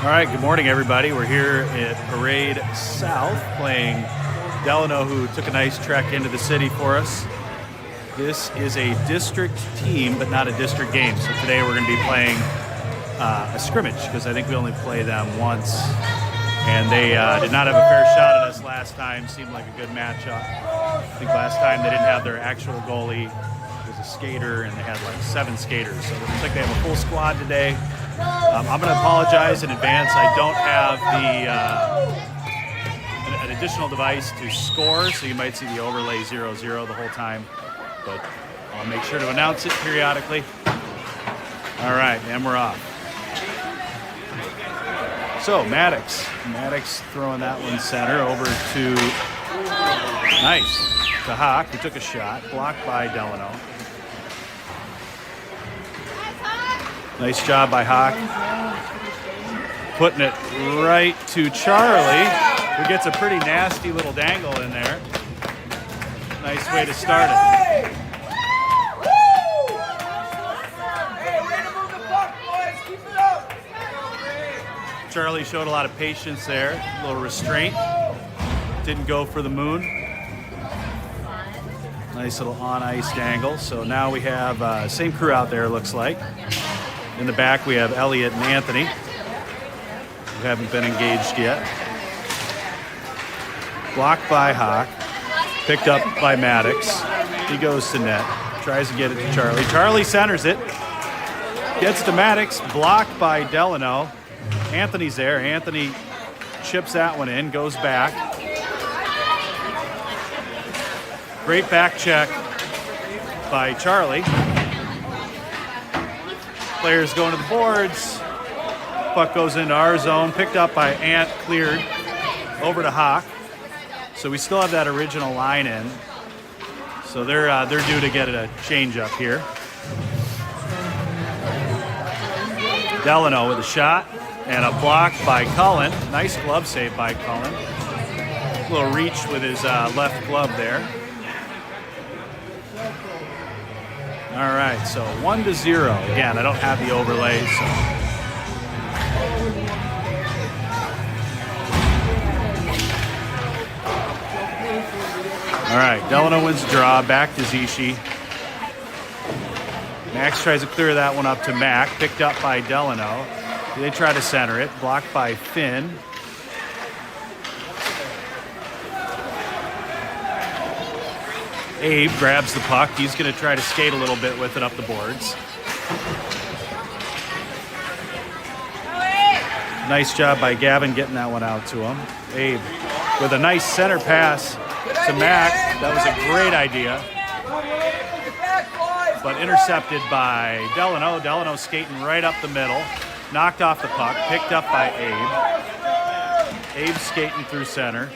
All right, good morning, everybody. We're here at Parade South playing Delano, who took a nice trek into the city for us. This is a district team, but not a district game. So today we're going to be playing a scrimmage because I think we only play them once. And they did not have a fair shot at us last time. Seemed like a good matchup. I think last time they didn't have their actual goalie. It was a skater, and they had like 7 skaters. So it looks like they have a full squad today. I'm going to apologize in advance. I don't have an additional device to score, so you might see the overlay 0-0 the whole time. But I'll make sure to announce it periodically. All right, and we're off. So Maddox throwing that one center over to Hawk, who took a shot, blocked by Delano. Nice job by Hawk. Putting it right to Charlie, who gets a pretty nasty little dangle in there. Nice way to start it. Charlie showed a lot of patience there, a little restraint. Didn't go for the moon. Nice little on-ice dangle. So now we have same crew out there, looks like. In the back, we have Elliot and Anthony, who haven't been engaged yet. Blocked by Hawk. Picked up by Maddox. He goes to net. Tries to get it to Charlie. Charlie centers it. Gets to Maddox. Blocked by Delano. Anthony's there. Anthony chips that one in. Goes back. Great back check by Charlie. Players going to the boards. Puck goes into our zone. Picked up by Ant. Cleared. Over to Hawk. So we still have that original line in. So they're due to get a change up here. Delano with a shot and a block by Cullen. Nice glove save by Cullen. A little reach with his left glove there. All right, so 1-0. Again, I don't have the overlay, so. All right, Delano wins the draw. Back to Zishi. Max tries to clear that one up to Mac. Picked up by Delano. They try to center it. Blocked by Finn. Abe grabs the puck. He's going to try to skate a little bit with it up the boards. Nice job by Gavin getting that one out to him. Abe with a nice center pass to Mac. That was a great idea. But intercepted by Delano. Delano skating right up the middle. Knocked off the puck. Picked up by Abe. Abe skating through center.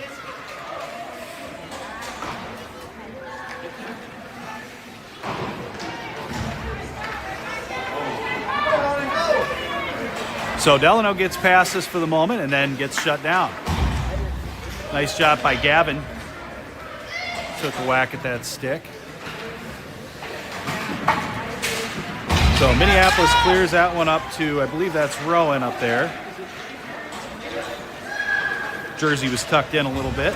So Delano gets past this for the moment and then gets shut down. Nice job by Gavin. Took a whack at that stick. So Minneapolis clears that one up to, I believe that's Rowan up there. Jersey was tucked in a little bit.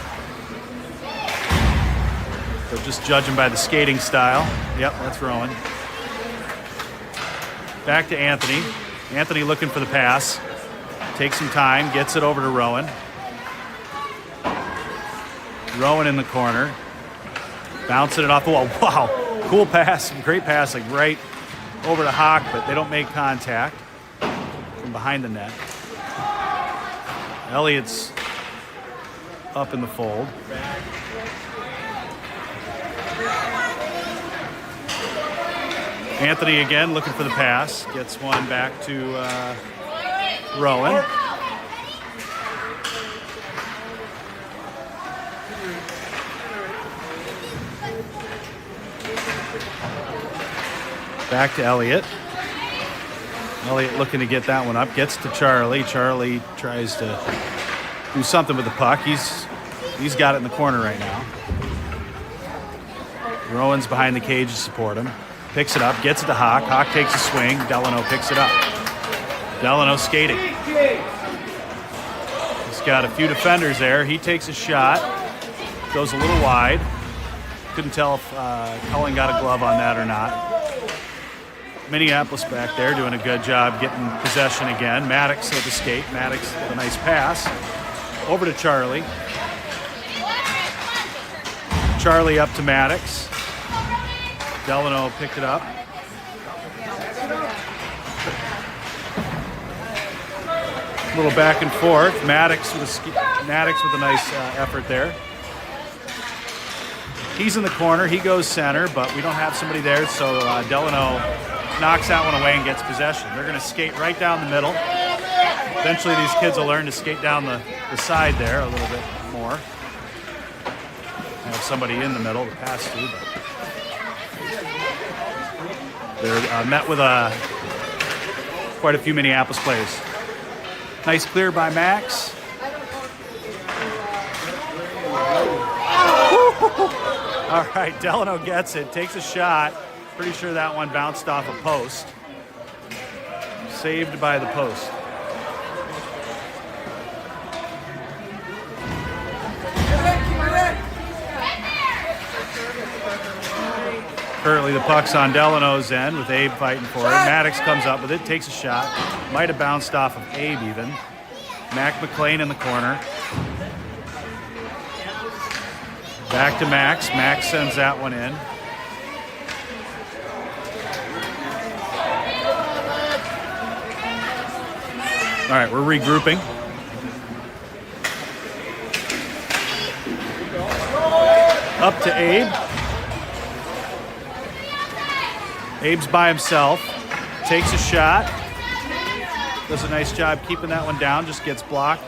So just judging by the skating style. Yep, that's Rowan. Back to Anthony. Anthony looking for the pass. Takes some time, gets it over to Rowan. Rowan in the corner. Bouncing it off the wall. Wow, cool pass, great pass, like right over to Hawk, but they don't make contact from behind the net. Elliott's up in the fold. Anthony again looking for the pass. Gets one back to Rowan. Back to Elliott. Elliott looking to get that one up. Gets to Charlie. Charlie tries to do something with the puck. He's got it in the corner right now. Rowan's behind the cage to support him. Picks it up, gets it to Hawk. Hawk takes a swing. Delano picks it up. Delano skating. He's got a few defenders there. He takes a shot, goes a little wide. Couldn't tell if Cullen got a glove on that or not. Minneapolis back there doing a good job getting possession again. Maddox with the skate. Maddox with a nice pass. Over to Charlie. Charlie up to Maddox. Delano picked it up. A little back and forth. Maddox with a nice effort there. He's in the corner. He goes center, but we don't have somebody there, so Delano knocks that one away and gets possession. They're going to skate right down the middle. Eventually these kids will learn to skate down the side there a little bit more. Have somebody in the middle to pass to, but they're met with quite a few Minneapolis players. Nice clear by Max. All right, Delano gets it, takes a shot. Pretty sure that one bounced off a post. Saved by the post. Currently the puck's on Delano's end with Abe fighting for it. Maddox comes up with it, takes a shot. Might have bounced off of Abe even. Mac McLean in the corner. Back to Max. Max sends that one in. All right, we're regrouping. Up to Abe. Abe's by himself. Takes a shot. Does a nice job keeping that one down. Just gets blocked.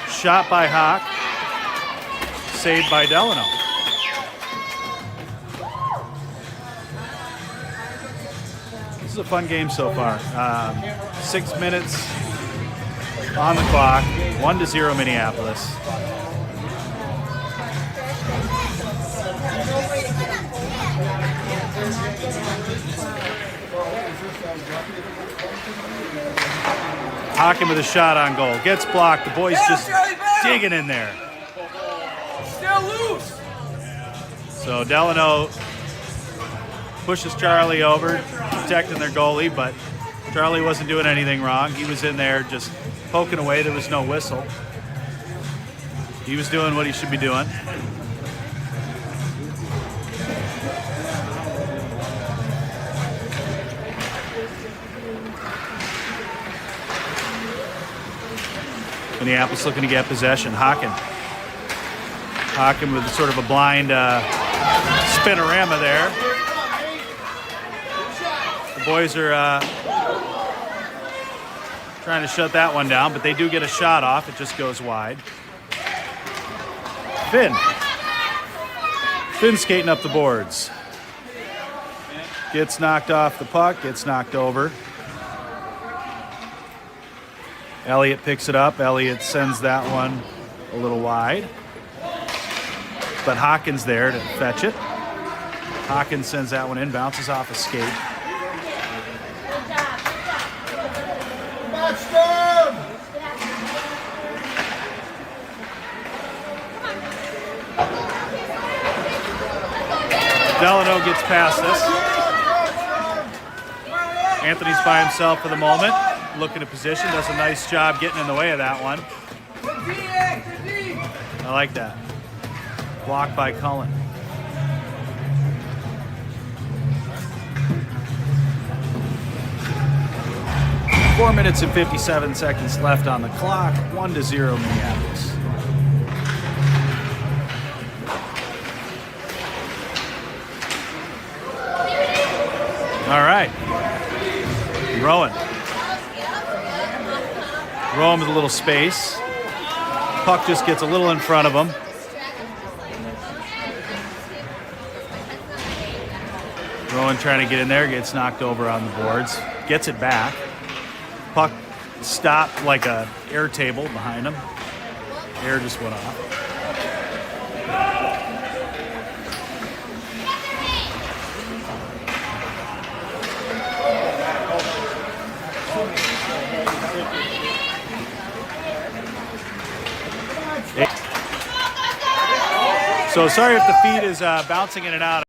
Shot by Hawk. Saved by Delano. This is a fun game so far. 6 minutes on the clock. 1-0 Minneapolis. Hawken with a shot on goal. Gets blocked. The boys just digging in there. Still loose. So Delano pushes Charlie over, protecting their goalie, but Charlie wasn't doing anything wrong. He was in there just poking away. There was no whistle. He was doing what he should be doing. Minneapolis looking to get possession. Hawken with sort of a blind spinorama there. The boys are trying to shut that one down, but they do get a shot off. It just goes wide. Finn skating up the boards. Gets knocked off the puck, gets knocked over. Elliott picks it up. Elliott sends that one a little wide. But Hawkins there to fetch it. Hawkins sends that one in, bounces off a skate. Delano gets past this. Anthony's by himself for the moment. Looking at position, does a nice job getting in the way of that one. I like that. Blocked by Cullen. Four minutes and 57 seconds left on the clock. 1-0 Minneapolis. All right. Rowan with a little space. Puck just gets a little in front of him. Rowan trying to get in there, gets knocked over on the boards. Gets it back. Puck stopped like a air table behind him. Air just went off. So sorry if the feed is bouncing in and out.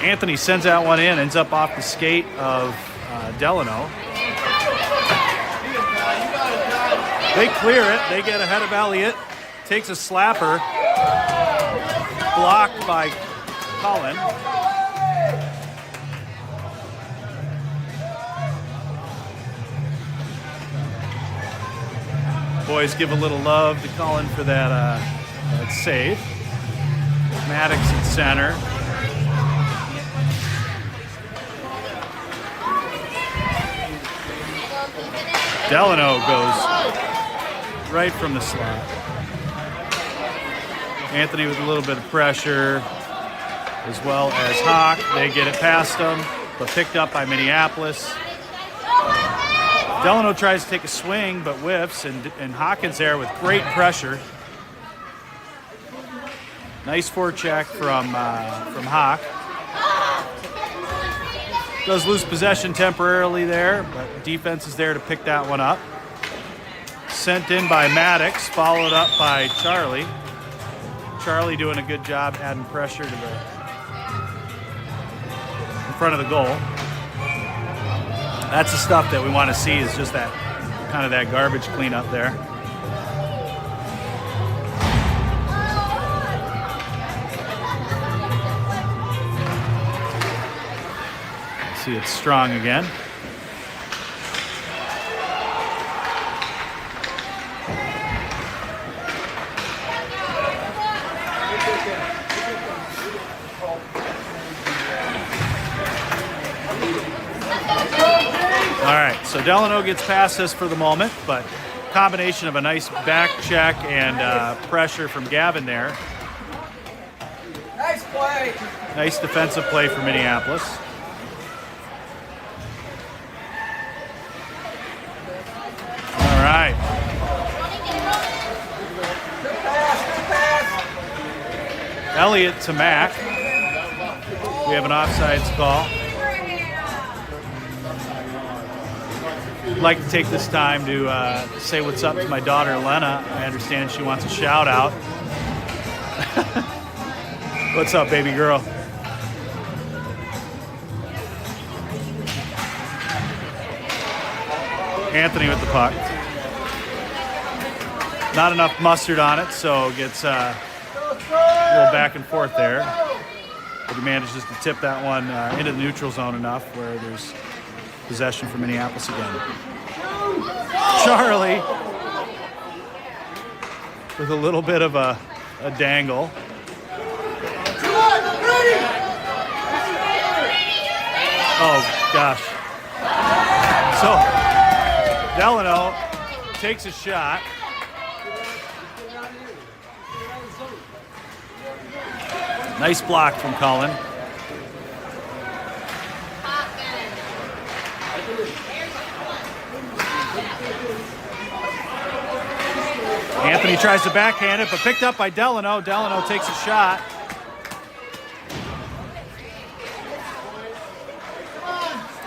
Anthony sends that one in, ends up off the skate of Delano. They clear it. They get ahead of Elliott. Takes a slapper. Blocked by Cullen. Boys give a little love to Cullen for that save. Maddox at center. Delano goes right from the slot. Anthony with a little bit of pressure, as well as Hawk. They get it past them, but picked up by Minneapolis. Delano tries to take a swing, but whiffs, and Hawkins there with great pressure. Nice forecheck from Hawk. Does lose possession temporarily there, but defense is there to pick that one up. Sent in by Maddox, followed up by Charlie. Charlie doing a good job adding pressure to the in front of the goal. That's the stuff that we want to see, is just that kind of that garbage cleanup there. See, it's strong again. All right, so Delano gets past this for the moment, but combination of a nice back check and pressure from Gavin there. Nice play. Nice defensive play for Minneapolis. All right. Elliott to Mac. We have an offsides call. I'd like to take this time to say what's up to my daughter, Lena. I understand she wants a shout out. What's up, baby girl? Anthony with the puck. Not enough mustard on it, so gets a little back and forth there. But he manages to tip that one into the neutral zone enough where there's possession for Minneapolis again. Charlie with a little bit of a dangle. Oh, gosh. So, Delano takes a shot. Nice block from Cullen. Anthony tries to backhand it, but picked up by Delano. Delano takes a shot.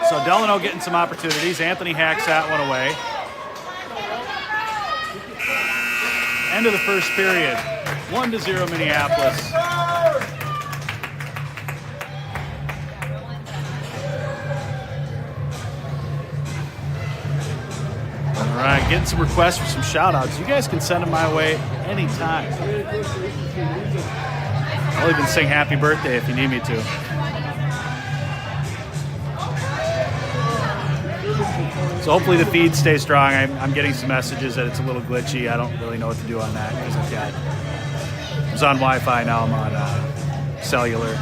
So Delano getting some opportunities. Anthony hacks that one away. End of the first period. 1-0 Minneapolis. All right, getting some requests for some shout-outs. You guys can send them my way anytime. I'll even sing happy birthday if you need me to. So hopefully the feed stays strong. I'm getting some messages that it's a little glitchy. I don't really know what to do on that because I was on Wi-Fi, now I'm on cellular.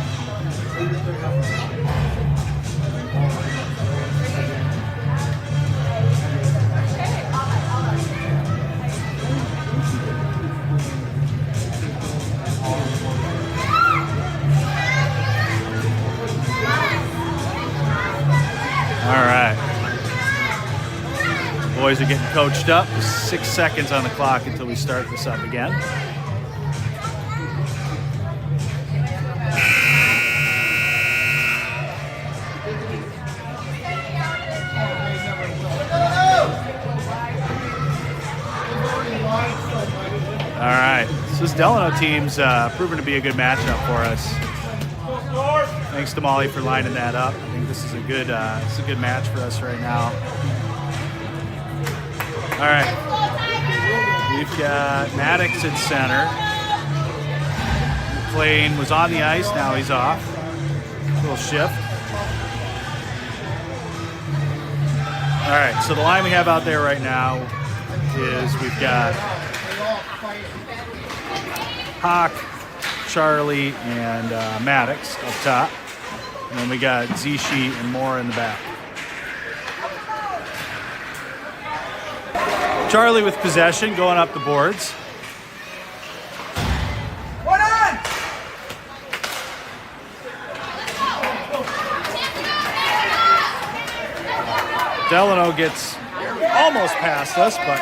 All right. Boys are getting coached up. 6 seconds on the clock until we start this up again. All right, so this Delano team's proven to be a good matchup for us. Thanks to Molly for lining that up. I think this is a good match for us right now. All right, we've got Maddox at center. McLean was on the ice, now he's off. Little shift. All right, so the line we have out there right now is we've got Hawk, Charlie, and Maddox up top. And then we got Zishi and Moore in the back. Charlie with possession, going up the boards. One on! Delano gets almost past us, but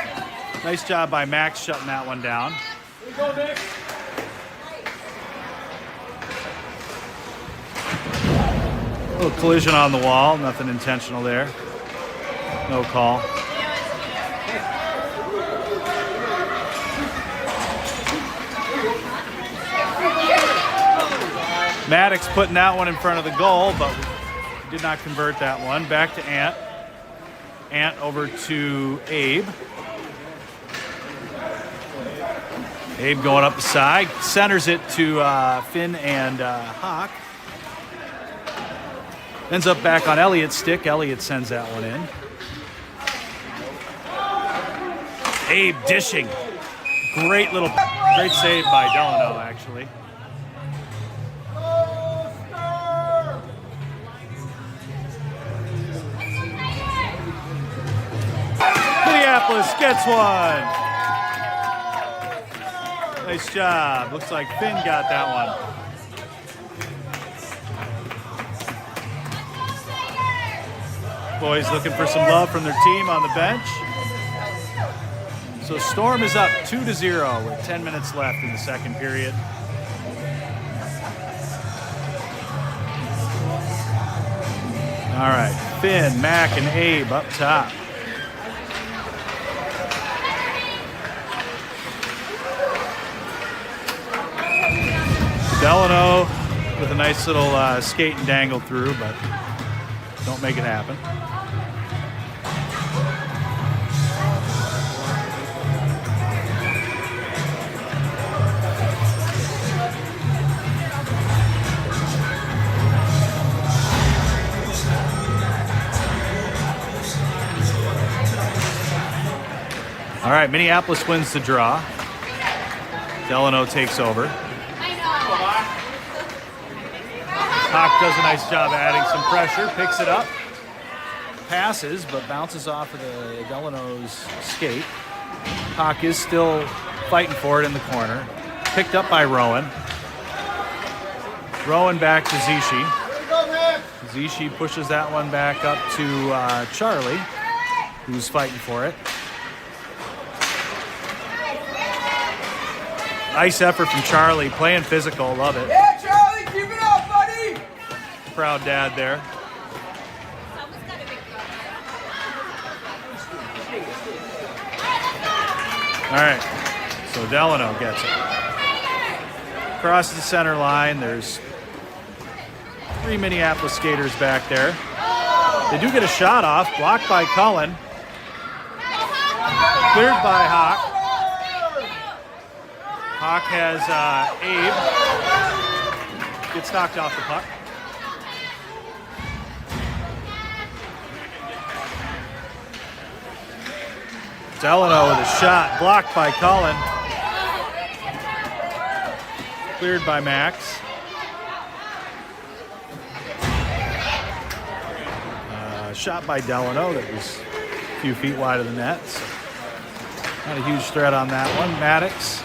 nice job by Max shutting that one down. A little collision on the wall, nothing intentional there. No call. Maddox putting that one in front of the goal, but did not convert that one. Back to Ant. Ant over to Abe. Abe going up the side. Centers it to Finn and Hawk. Ends up back on Elliott's stick. Elliott sends that one in. Abe dishing. Great save by Delano, actually. Minneapolis gets one. Nice job. Looks like Finn got that one. Boys looking for some love from their team on the bench. So Storm is up 2-0 with 10 minutes left in the second period. All right, Finn, Mac, and Abe up top. Delano with a nice little skate and dangle through, but don't make it happen. All right, Minneapolis wins the draw. Delano takes over. Hawk does a nice job adding some pressure, picks it up, passes, but bounces off of the Delano's skate. Hawk is still fighting for it in the corner. Picked up by Rowan. Rowan back to Zishi. Zishi pushes that one back up to Charlie, who's fighting for it. Nice effort from Charlie, playing physical, love it. Yeah, Charlie, keep it up, buddy! Proud dad there. All right, so Delano gets it. Across the center line, there's 3 Minneapolis skaters back there. They do get a shot off, blocked by Cullen. Cleared by Hawk. Hawk has Abe. Gets knocked off the puck. Delano with a shot, blocked by Cullen. Cleared by Max. Shot by Delano that was a few feet wide of the net. So not a huge threat on that one. Maddox.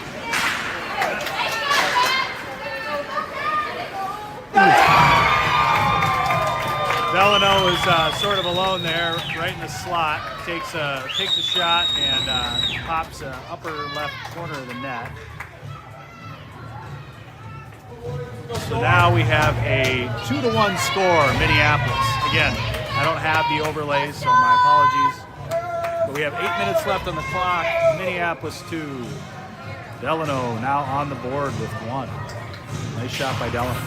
Delano is sort of alone there, right in the slot. Takes a shot and pops upper left corner of the net. So now we have a 2-1 score, Minneapolis. Again, I don't have the overlays, so my apologies. But we have 8 minutes left on the clock. Minneapolis 2, Delano now on the board with one. Nice shot by Delano.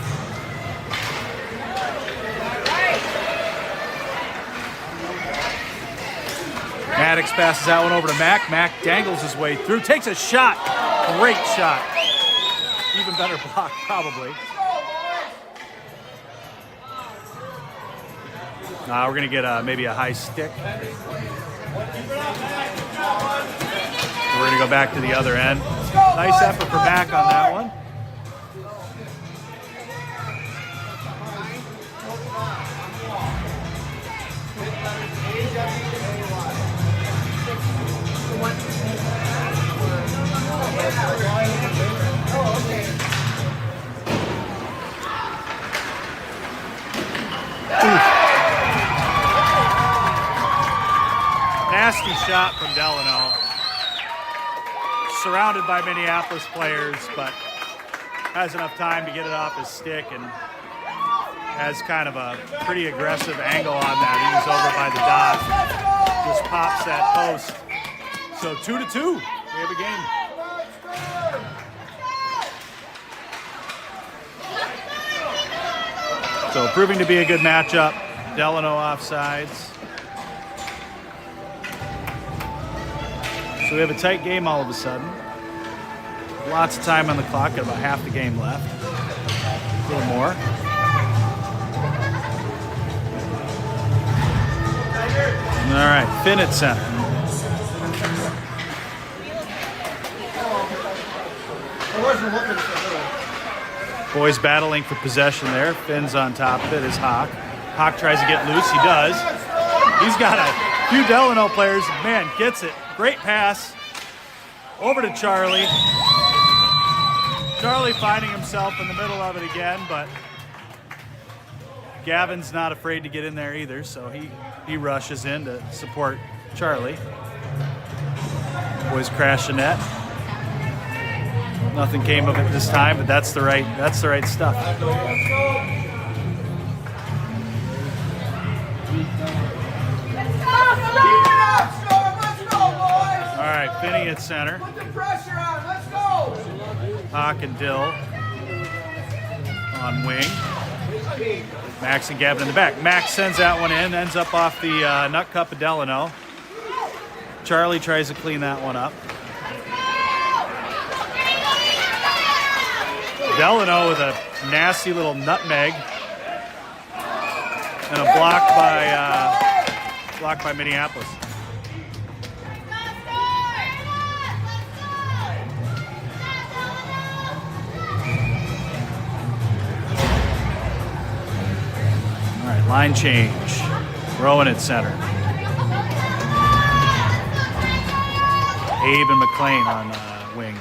Maddox passes that one over to Mack. Mack dangles his way through, takes a shot. Great shot. Even better block, probably. We're going to get maybe a high stick. We're going to go back to the other end. Nice effort for Mack on that one. Nasty shot from Delano. Surrounded by Minneapolis players, but has enough time to get it off his stick and has kind of a pretty aggressive angle on that. He was over by the dot. Just pops that post. So 2-2. We have a game. So proving to be a good matchup. Delano offsides. So we have a tight game all of a sudden. Lots of time on the clock, got about half the game left. A little more. All right, Finn at center. Boys battling for possession there. Finn's on top of it is Hawk. Hawk tries to get loose, he does. He's got a few Delano players, man, gets it. Great pass over to Charlie. Charlie finding himself in the middle of it again, but Gavin's not afraid to get in there either, so he rushes in to support Charlie. Boys crash the net. Nothing came of it this time, but that's the right stuff. All right, Finney at center. Put the pressure on. Let's go. Hawk and Dill on wing. Max and Gavin in the back. Max sends that one in, ends up off the nut cup of Delano. Charlie tries to clean that one up. Delano with a nasty little nutmeg and a block by Minneapolis. All right, line change. Rowan at center. Abe and McLean on wing.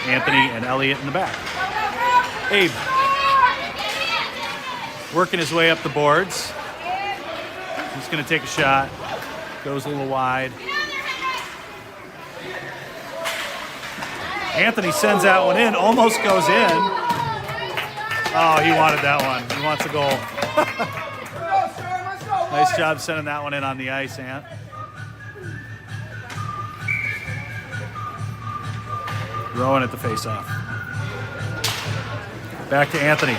Anthony and Elliott in the back. Abe working his way up the boards. He's going to take a shot. Goes a little wide. Anthony sends that one in. Almost goes in. Oh, he wanted that one. He wants a goal. Nice job sending that one in on the ice, Ant. Rowan at the face-off. Back to Anthony.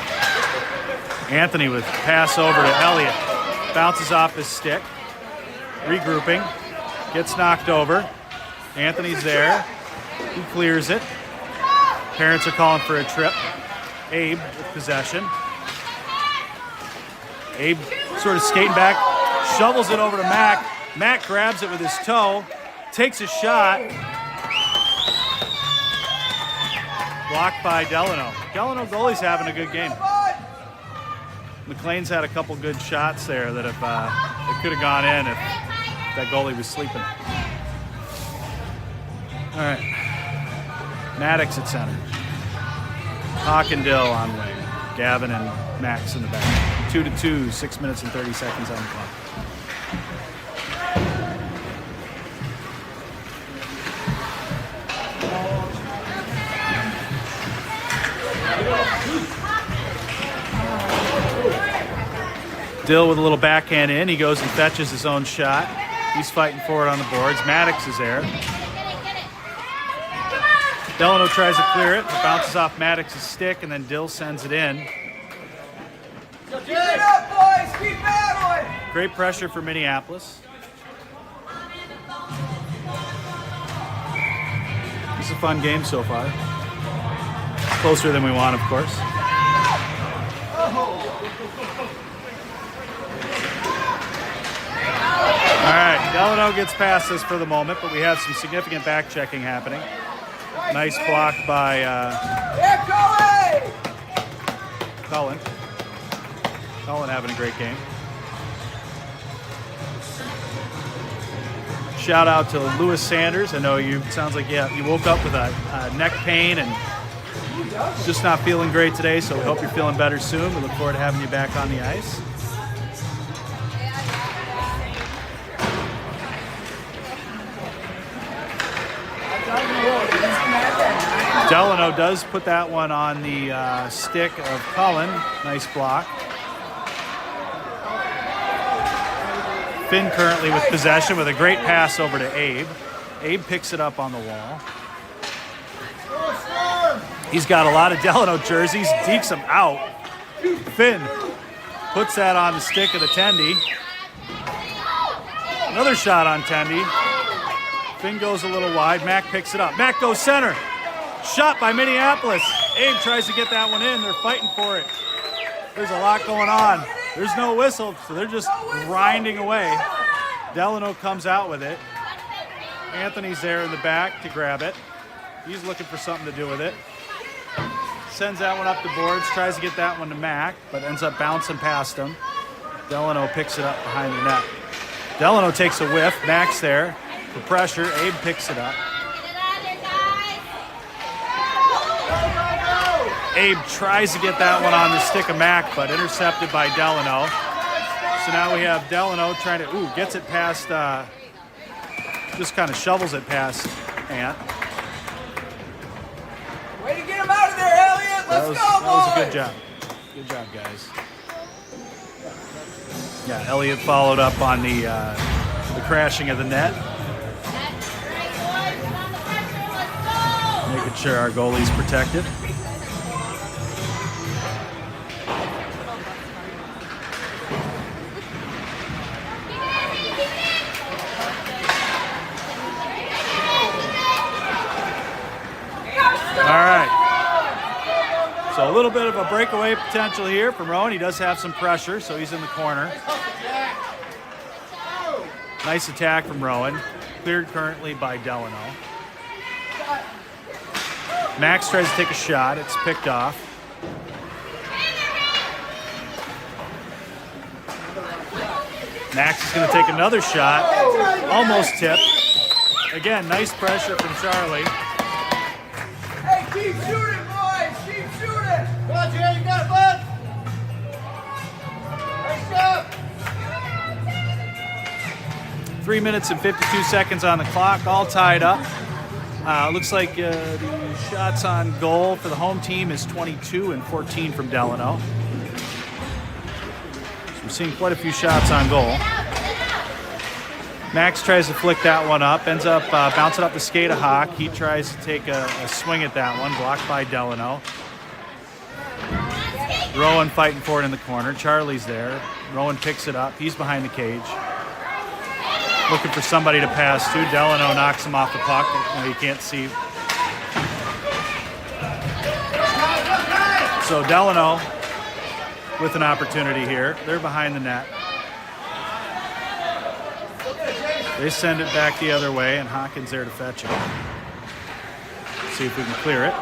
Anthony with pass over to Elliott. Bounces off his stick. Regrouping. Gets knocked over. Anthony's there. He clears it. Parents are calling for a trip. Abe with possession. Abe sort of skating back. Shovels it over to Mack. Mack grabs it with his toe. Takes a shot. Blocked by Delano. Delano goalie's having a good game. McLean's had a couple good shots there that could have gone in if that goalie was sleeping. All right. Maddox at center. Hawk and Dill on wing. Gavin and Max in the back. 2-2, 6 minutes and 30 seconds on the clock. Dill with a little backhand in. He goes and fetches his own shot. He's fighting for it on the boards. Maddox is there. Delano tries to clear it. It bounces off Maddox's stick, and then Dill sends it in. Keep it up, boys. Keep battling. Great pressure for Minneapolis. It's a fun game so far. Closer than we want, of course. All right, Delano gets past us for the moment, but we have some significant back checking happening. Nice block by Cullen. Cullen having a great game. Shout out to Lewis Sanders. I know sounds like you woke up with a neck pain and just not feeling great today, so we hope you're feeling better soon. We look forward to having you back on the ice. Delano does put that one on the stick of Cullen. Nice block. Finn currently with possession with a great pass over to Abe. Abe picks it up on the wall. He's got a lot of Delano jerseys, dekes them out. Finn puts that on the stick of the Tendy. Another shot on Tendy. Finn goes a little wide. Mac picks it up. Mac goes center. Shot by Minneapolis. Abe tries to get that one in. They're fighting for it. There's a lot going on. There's no whistle, so they're just grinding away. Delano comes out with it. Anthony's there in the back to grab it. He's looking for something to do with it. Sends that one up the boards, tries to get that one to Mac, but ends up bouncing past him. Delano picks it up behind the net. Delano takes a whiff. Mac's there for pressure. Abe picks it up. Abe tries to get that one on the stick of Mac, but intercepted by Delano. So now we have Delano trying to, gets it past, just kind of shovels it past Ant. Way to get him out of there, Elliot. Let's go, boys. That was a good job. Good job, guys. Yeah, Elliot followed up on the crashing of the net. Making sure our goalie's protected. All right. So a little bit of a breakaway potential here from Rowan. He does have some pressure, so he's in the corner. Nice attack from Rowan. Cleared currently by Delano. Max tries to take a shot. It's picked off. Max is going to take another shot. Almost tipped. Again, nice pressure from Charlie. Hey, keep shooting, boys. Keep shooting. Come on, Jerry. You got it, bud. Nice job. 3 minutes and 52 seconds on the clock, all tied up. Looks like the shots on goal for the home team is 22 and 14 from Delano. So we're seeing quite a few shots on goal. Max tries to flick that one up, ends up bouncing up the skate of Hawk. He tries to take a swing at that one, blocked by Delano. Rowan fighting for it in the corner. Charlie's there. Rowan picks it up. He's behind the cage. Looking for somebody to pass to. Delano knocks him off the puck. You can't see. So Delano with an opportunity here. They're behind the net. They send it back the other way, and Hawkins there to fetch it. See if we can clear it.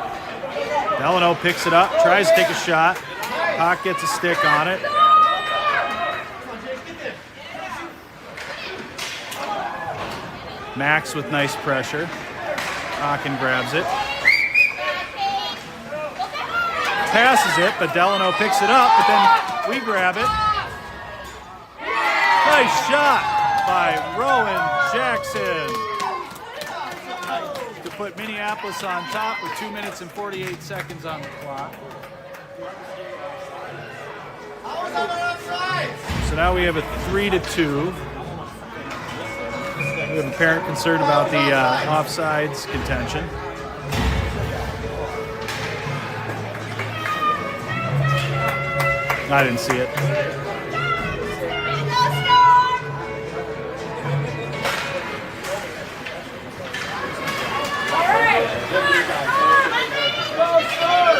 Delano picks it up, tries to take a shot. Hawk gets a stick on it. Max with nice pressure. Hawkins grabs it. Passes it, but Delano picks it up, but then we grab it. Nice shot by Rowan Jackson to put Minneapolis on top with 2 minutes and 48 seconds on the clock. So now we have a 3-2. We have a parent concerned about the offsides contention. I didn't see it.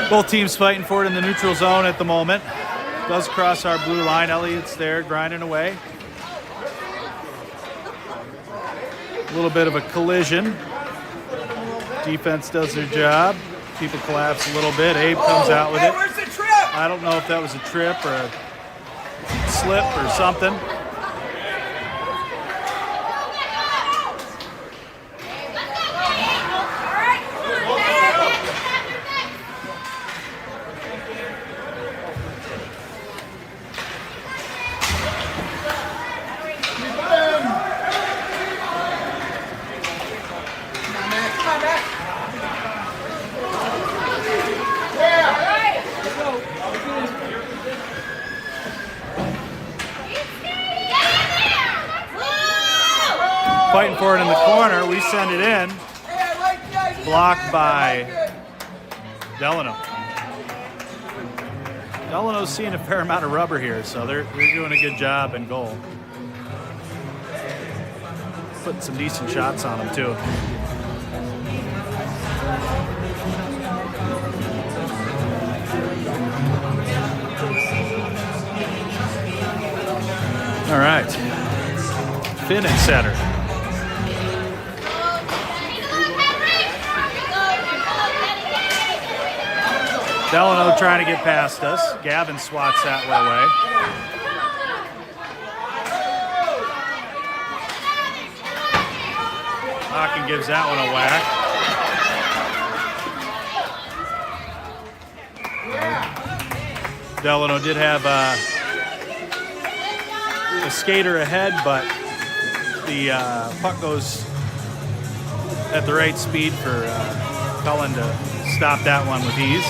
Both teams fighting for it in the neutral zone at the moment. Does cross our blue line. Elliott's there grinding away. A little bit of a collision. Defense does their job. People collapse a little bit. Abe comes out with it. Where's the trip? I don't know if that was a trip or a slip or something. Fighting for it in the corner. We send it in. Blocked by Delano. Delano's seeing a fair amount of rubber here, so they're doing a good job in goal. Putting some decent shots on them, too. All right. Finn at center. Delano trying to get past us. Gavin swats that one away. Hawken gives that one a whack. Delano did have a skater ahead, but the puck goes at the right speed for Cullen to stop that one with ease.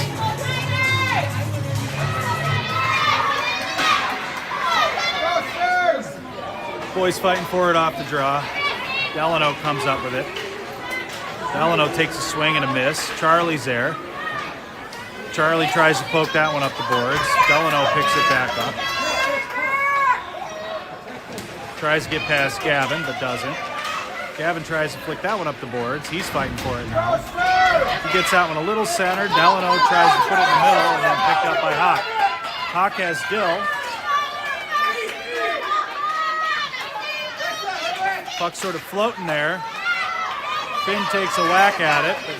Boys fighting for it off the draw. Delano comes up with it. Delano takes a swing and a miss. Charlie's there. Charlie tries to poke that one up the boards. Delano picks it back up. Tries to get past Gavin, but doesn't. Gavin tries to flick that one up the boards. He's fighting for it now. He gets that one a little centered. Delano tries to put it in the middle and then picked up by Hawk. Hawk has Dill. Puck sort of floating there. Finn takes a whack at it, but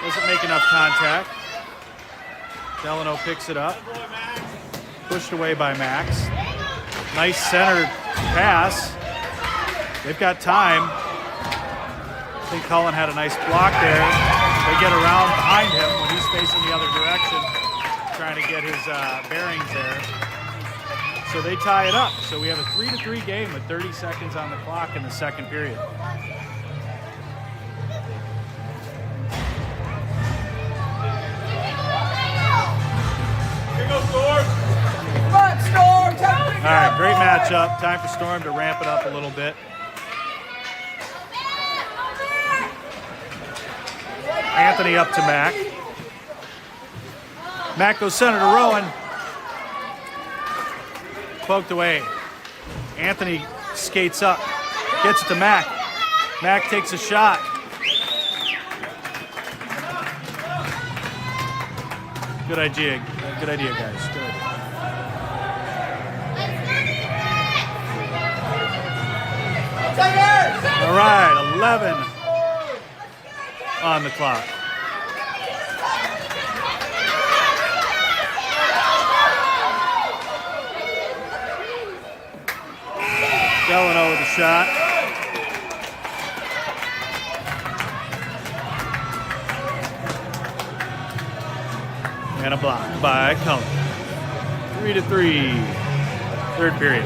doesn't make enough contact. Delano picks it up. Pushed away by Max. Nice center pass. They've got time. I think Cullen had a nice block there. They get around behind him when he's facing the other direction, trying to get his bearings there. So they tie it up. So we have a 3-3 game with 30 seconds on the clock in the second period. Here goes Storm. Come on, Storm. All right, great matchup. Time for Storm to ramp it up a little bit. Anthony up to Mac. Mac goes center to Rowan. Poked away. Anthony skates up. Gets it to Mac. Mac takes a shot. Good idea. Good idea, guys. Good idea. All right, 11 on the clock. Delano with a shot. And a block by Cullen. 3-3, third period.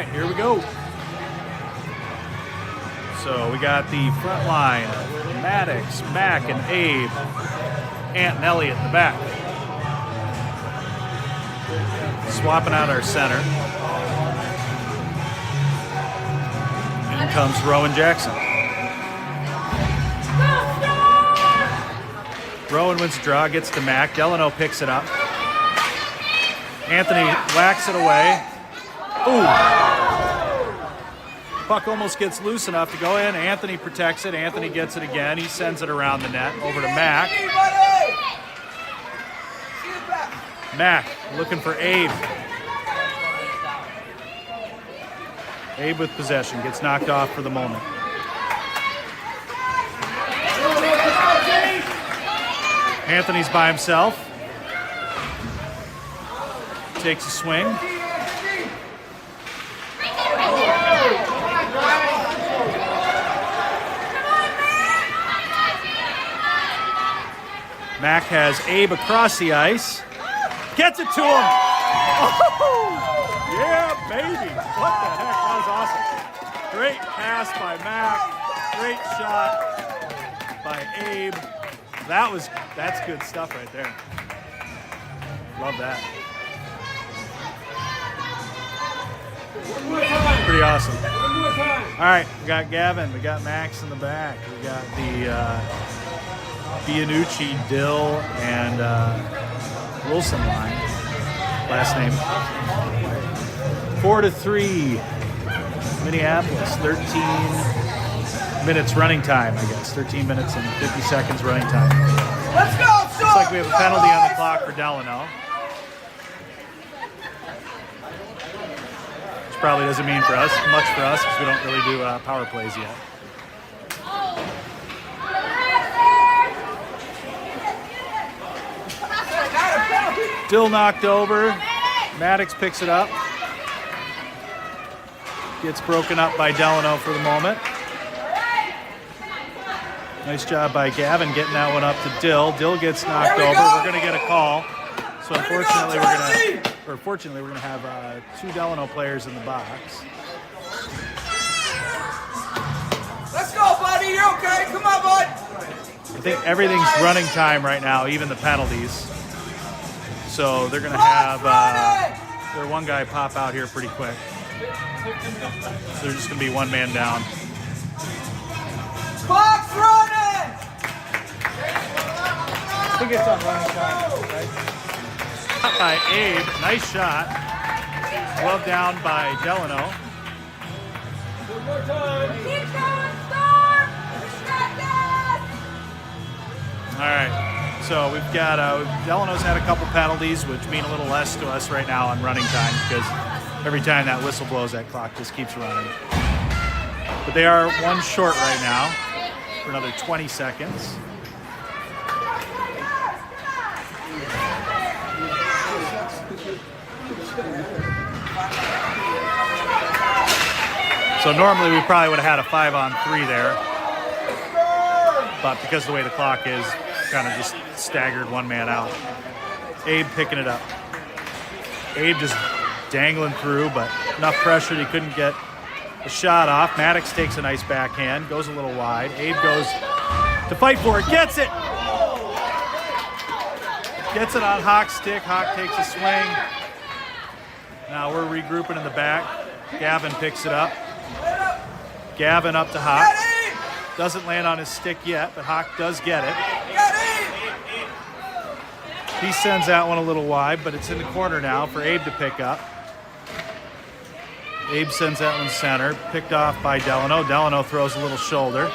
right, here we go. So we got the front line of Maddox, Mac, and Abe. Ant and Elliott in the back. Swapping out our center. In comes Rowan Jackson. Rowan wins the draw, gets to Mac. Delano picks it up. Anthony whacks it away. Ooh. Puck almost gets loose enough to go in. Anthony protects it. Anthony gets it again. He sends it around the net over to Mac. Mac looking for Abe. Abe with possession. Gets knocked off for the moment. Anthony's by himself. Takes a swing. Mac has Abe across the ice. Gets it to him. Oh, yeah, baby. What the heck? That was awesome. Great pass by Mac. Great shot by Abe. That's good stuff right there. Love that. Pretty awesome. All right, we got Gavin. We got Max in the back. We got the Bianucci, Dill, and Wilson line. Last name. 4-3. Minneapolis. 13 minutes running time, I guess. 13 minutes and 50 seconds running time. Let's go, Looks like we have a penalty on the clock for Delano. Which probably doesn't mean much for us because we don't really do power plays yet. Dill knocked over. Maddox picks it up. Gets broken up by Delano for the moment. Nice job by Gavin getting that one up to Dill. Dill gets knocked over. We're going to get a call. So unfortunately, fortunately, we're going to have two Delano players in the box. Let's go, buddy. You're okay. Come on, bud. I think everything's running time right now, even the penalties. So they're going to have their one guy pop out here pretty quick. So they're just going to be one man down. Clock's running! I think it's on running time, right? Shot by Abe. Nice shot. Glove down by Delano. One more time. Keep going, Storm! All right. So we've got Delano's had a couple penalties, which mean a little less to us right now on running time because every time that whistle blows, that clock just keeps running. But they are one short right now for another 20 seconds. So normally we probably would have had a 5-on-3 there, but because of the way the clock is, kind of just staggered one man out. Abe picking it up. Abe just dangling through, but enough pressure he couldn't get a shot off. Maddox takes a nice backhand, goes a little wide. Abe goes to fight for it, gets it! Gets it on Hawk's stick. Hawk takes a swing. Now we're regrouping in the back. Gavin picks it up. Gavin up to Hawk. Doesn't land on his stick yet, but Hawk does get it. He sends that one a little wide, but it's in the corner now for Abe to pick up. Abe sends that one center, picked off by Delano. Delano throws a little shoulder.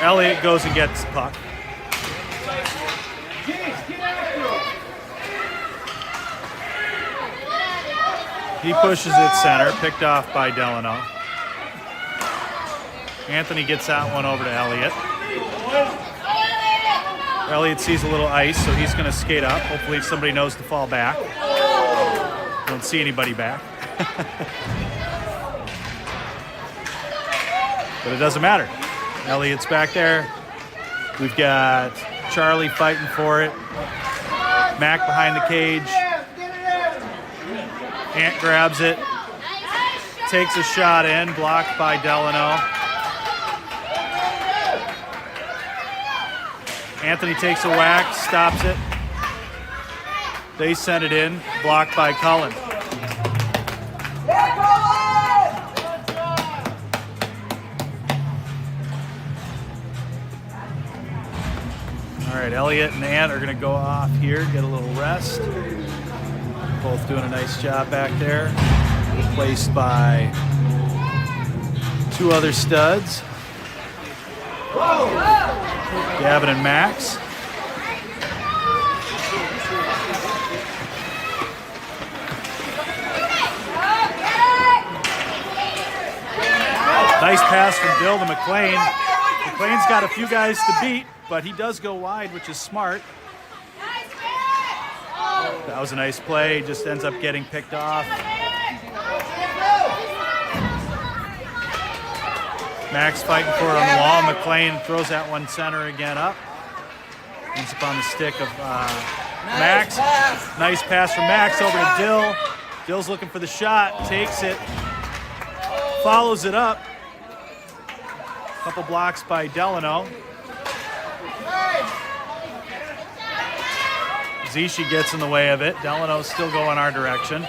Elliott goes and gets the puck. He pushes it center, picked off by Delano. Anthony gets that one over to Elliott. Elliott sees a little ice, so he's going to skate up. Hopefully somebody knows to fall back. Don't see anybody back. but it doesn't matter. Elliott's back there. We've got Charlie fighting for it. Mac behind the cage. Ant grabs it. Takes a shot in, blocked by Delano. Anthony takes a whack, stops it. They send it in, blocked by Cullen. All right, Elliott and Ant are going to go off here, get a little rest. Both doing a nice job back there. Replaced by two other studs. Gavin and Max. Nice pass from Bill to McLean. McLean's got a few guys to beat, but he does go wide, which is smart. That was a nice play, just ends up getting picked off. Max fighting for it on the wall. McLean throws that one center again up. Ends up on the stick of Max. Nice pass from Max over to Dill. Dill's looking for the shot, takes it, follows it up. Couple blocks by Delano. Zishi gets in the way of it. Delano's still going our direction.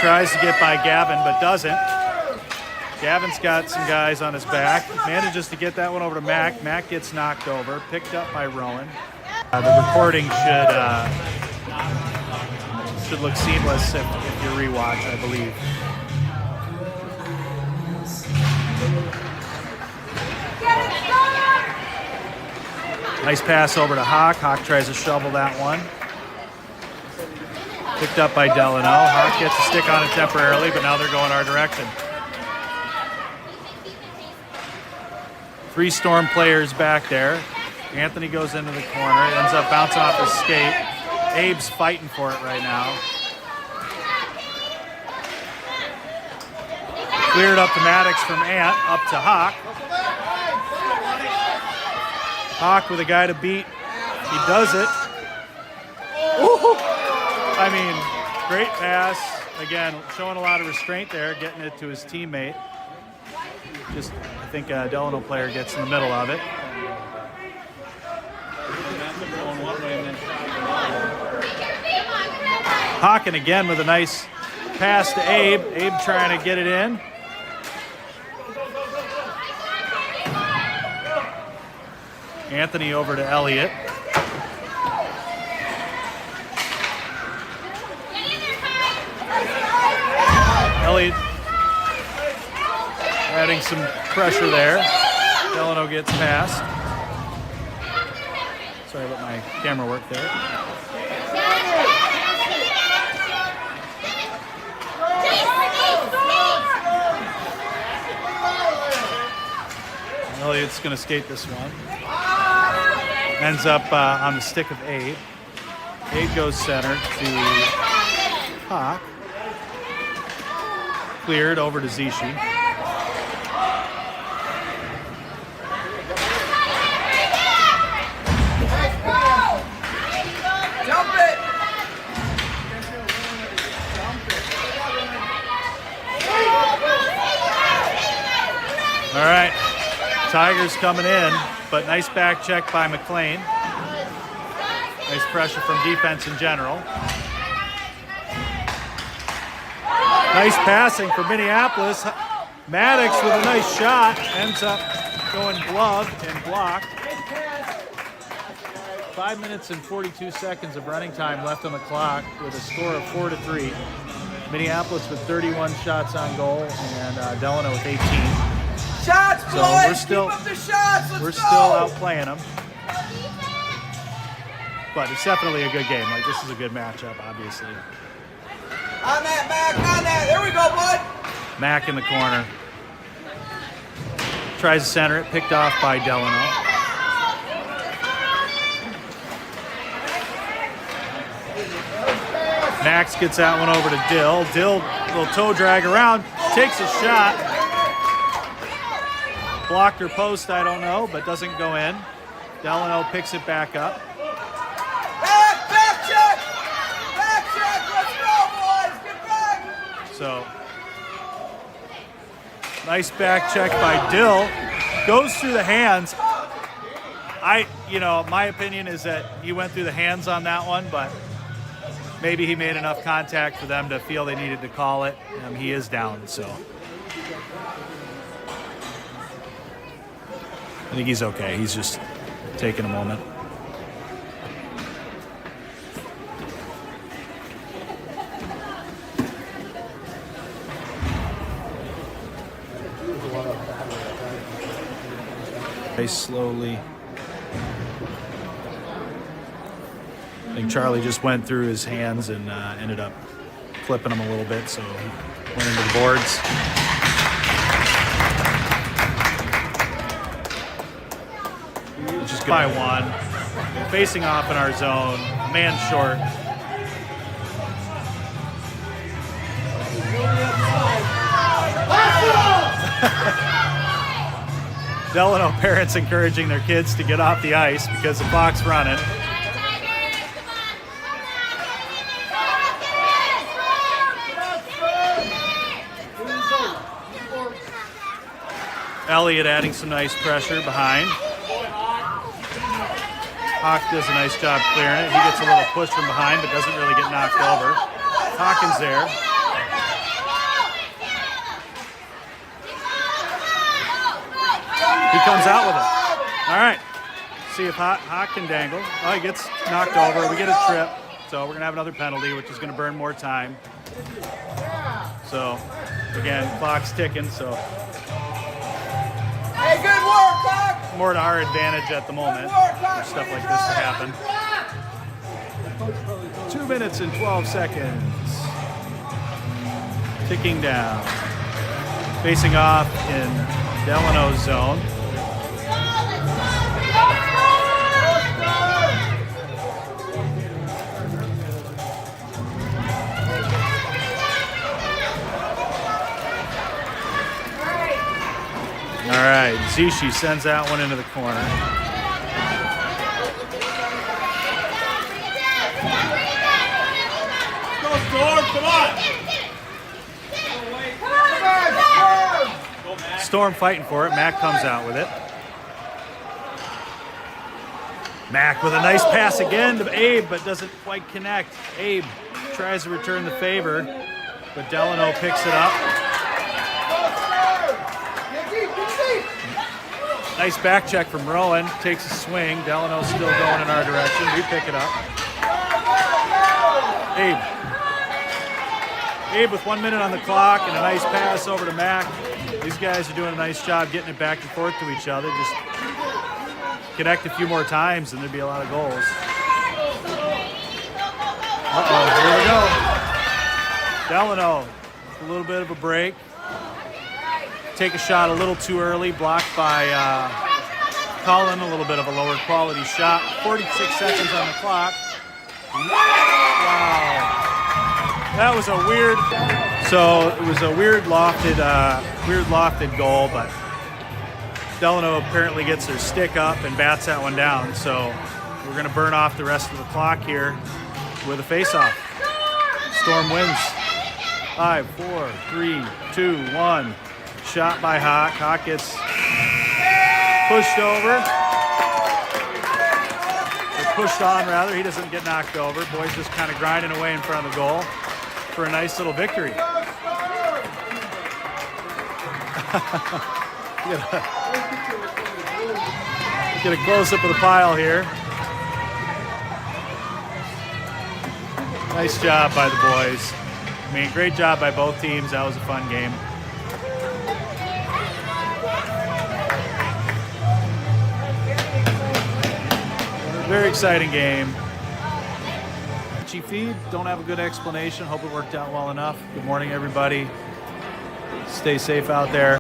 Tries to get by Gavin, but doesn't. Gavin's got some guys on his back. Manages to get that one over to Mac. Mac gets knocked over, picked up by Rowan. The recording should look seamless if you rewatch, I believe. Nice pass over to Hawk. Hawk tries to shovel that one. Picked up by Delano. Hawk gets a stick on it temporarily, but now they're going our direction. Three Storm players back there. Anthony goes into the corner. Ends up bouncing off his skate. Abe's fighting for it right now. Cleared up to Maddox from Ant, up to Hawk. Hawk with a guy to beat. He does it. Woo-hoo. I mean, great pass. Again, showing a lot of restraint there, getting it to his teammate. Just, I think a Delano player gets in the middle of it. Hawken again with a nice pass to Abe. Abe trying to get it in. Anthony over to Elliott. Elliott adding some pressure there. Delano gets past. Sorry about my camera work there. Elliott's going to skate this one. Ends up on the stick of Abe. Abe goes center to Hawk. Cleared over to Zishi. Jump it! All right. Tigers coming in, but nice back check by McLean. Nice pressure from defense in general. Nice passing for Minneapolis. Maddox with a nice shot. Ends up going gloved and blocked. 5 minutes and 42 seconds of running time left on the clock with a score of 4-3. Minneapolis with 31 shots on goal and Delano with 18. Shots, So boys! we're still, Keep up the shots! Let's we're go! still outplaying them. But it's definitely a good game. Like, this is a good matchup, obviously. On that, Mac, on that. There we go, bud. Mac in the corner. Tries to center it, picked off by Delano. Max gets that one over to Dill. Dill, little toe drag around, takes a shot. Blocked or post, I don't know, but doesn't go in. Delano picks it back up. Back check! Back check! Let's go, boys! Get back! So, nice back check by Dill. Goes through the hands. My opinion is that he went through the hands on that one, but maybe he made enough contact for them to feel they needed to call it. He is down, so. I think he's okay. He's just taking a moment. Very slowly. I think Charlie just went through his hands and ended up clipping him a little bit, so he went into the boards. Just by one, facing off in our zone, man short. Delano parents encouraging their kids to get off the ice because the clock's running. Elliott adding some nice pressure behind. Hawk does a nice job clearing it. He gets a little push from behind, but doesn't really get knocked over. Hawkins there. He comes out with it. All right. See if Hawk can dangle. Oh, he gets knocked over. We get a trip. So we're going to have another penalty, which is going to burn more time. So, again, clock's ticking, so. Hey, good work, Doc! More to our advantage at the moment for stuff like this to happen. 2 minutes and 12 seconds. Ticking down. Facing off in Delano's zone. All right, Zishi sends that one into the corner. Go, Storm, come on! Storm fighting for it. Mac comes out with it. Mac with a nice pass again to Abe, but doesn't quite connect. Abe tries to return the favor, but Delano picks it up. Nice back check from Rowan. Takes a swing. Delano's still going in our direction. We pick it up. Abe with 1 minute on the clock and a nice pass over to Mac. These guys are doing a nice job getting it back and forth to each other. Just connect a few more times and there'd be a lot of goals. Uh-oh, here we go. Delano, a little bit of a break. Take a shot a little too early, blocked by Cullen, a little bit of a lower quality shot. 46 seconds on the clock. Wow. That was a weird, so it was a weird lofted goal, but Delano apparently gets their stick up and bats that one down. So we're gonna burn off the rest of the clock here with a face-off. Storm wins. 5, 4, 3, 2, 1. Shot by Hawk. Hawk gets pushed over. Or pushed on, rather. He doesn't get knocked over. Boys just kind of grinding away in front of the goal for a nice little victory. Get a close-up of the pile here. Nice job by the boys. I mean, great job by both teams. That was a fun game. Very exciting game. Feed, don't have a good explanation. Hope it worked out well enough. Good morning, everybody. Stay safe out there.